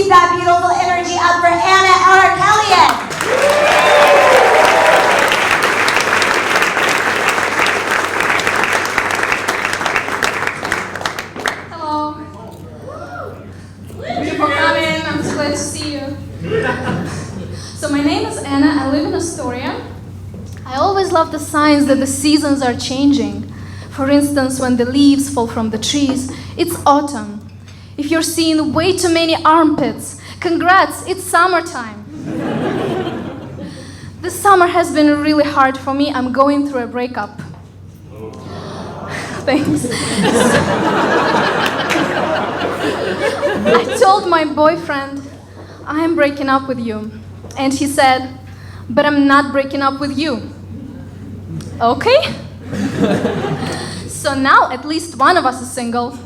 keep that beautiful energy up for Anna Arakelyan. Hello. Thank you for coming. I'm so glad to see you. So my name is Anna. I live in Astoria. I always love the signs that the seasons are changing. For instance, when the leaves fall from the trees, it's autumn. If you're seeing way too many armpits, congrats, it's summertime. This summer has been really hard for me. I'm going through a breakup. Thanks. I told my boyfriend, I'm breaking up with you. And he said, but I'm not breaking up with you. Okay. So now at least one of us is single.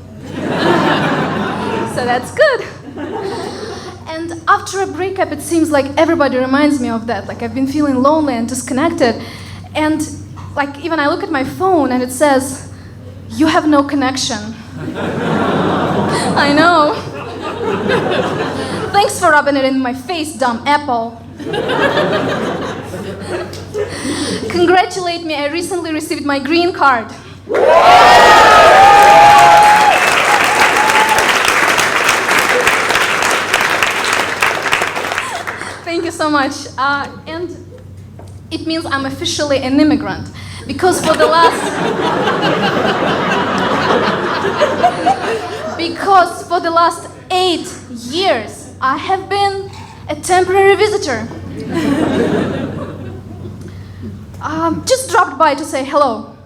So that's good. And after a breakup, it seems like everybody reminds me of that. Like I've been feeling lonely and disconnected. And like even I look at my phone and it says, you have no connection. I know. Thanks for rubbing it in my face, dumb apple. Congratulate me, I recently received my green card. Thank you so much. And it means I'm officially an immigrant. Because for the last 8 years, I have been a temporary visitor. Just dropped by to say hello.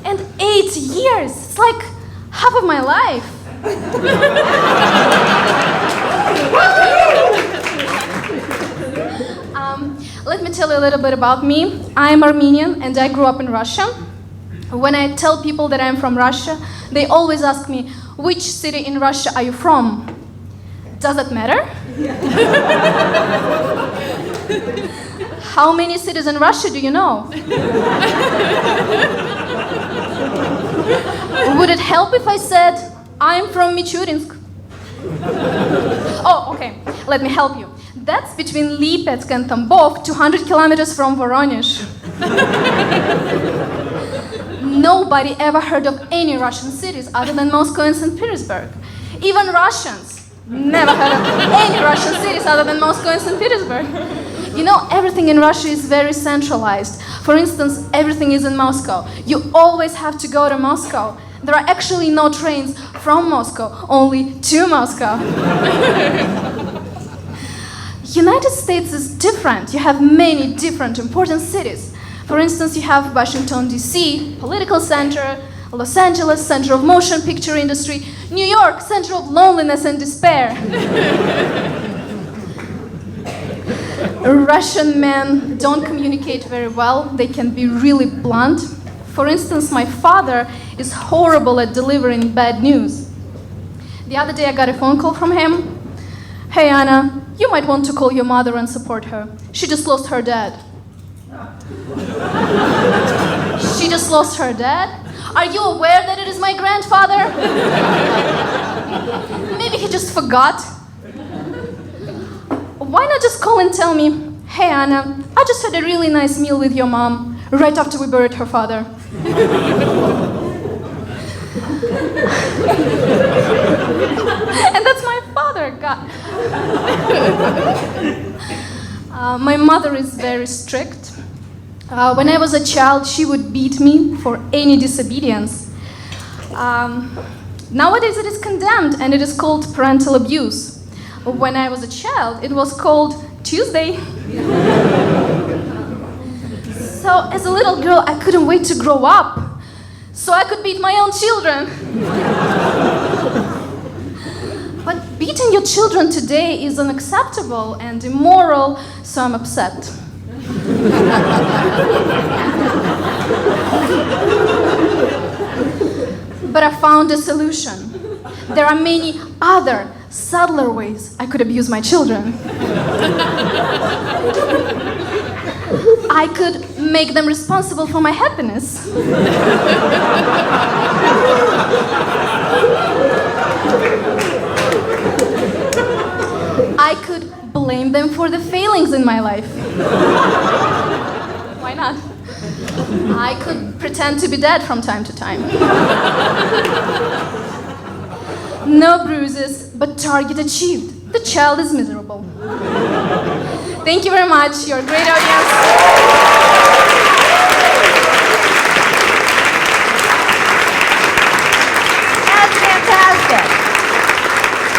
And 8 years, it's like half of my life. Let me tell you a little bit about me. I'm Armenian and I grew up in Russia. When I tell people that I'm from Russia, they always ask me, which city in Russia are you from? Does that matter? How many cities in Russia do you know? Would it help if I said, I'm from Michurinsk? Oh, okay, let me help you. That's between Lipetsk and Tambov, 200 kilometers from Voronezh. Nobody ever heard of any Russian cities other than Moscow and St. Petersburg. Even Russians never heard of any Russian cities other than Moscow and St. Petersburg. You know, everything in Russia is very centralized. For instance, everything is in Moscow. You always have to go to Moscow. There are actually no trains from Moscow, only to Moscow. United States is different. You have many different important cities. For instance, you have Washington, D.C., political center, Los Angeles, center of motion picture industry, New York, center of loneliness and despair. Russian men don't communicate very well. They can be really blunt. For instance, my father is horrible at delivering bad news. The other day I got a phone call from him. Hey Anna, you might want to call your mother and support her. She just lost her dad. She just lost her dad? Are you aware that it is my grandfather? Maybe he just forgot. Why not just call and tell me, hey Anna, I just had a really nice meal with your mom right after we buried her father. And that's my father, God. My mother is very strict. When I was a child, she would beat me for any disobedience. Nowadays it is condemned and it is called parental abuse. When I was a child, it was called Tuesday. So as a little girl, I couldn't wait to grow up so I could beat my own children. But beating your children today is unacceptable and immoral, so I'm upset. But I found a solution. There are many other subtler ways I could abuse my children. I could make them responsible for my happiness. blame them for the failings in my life. Why not? I could pretend to be dead from time to time. No bruises, but target achieved. The child is miserable. Thank you very much. You're a great audience.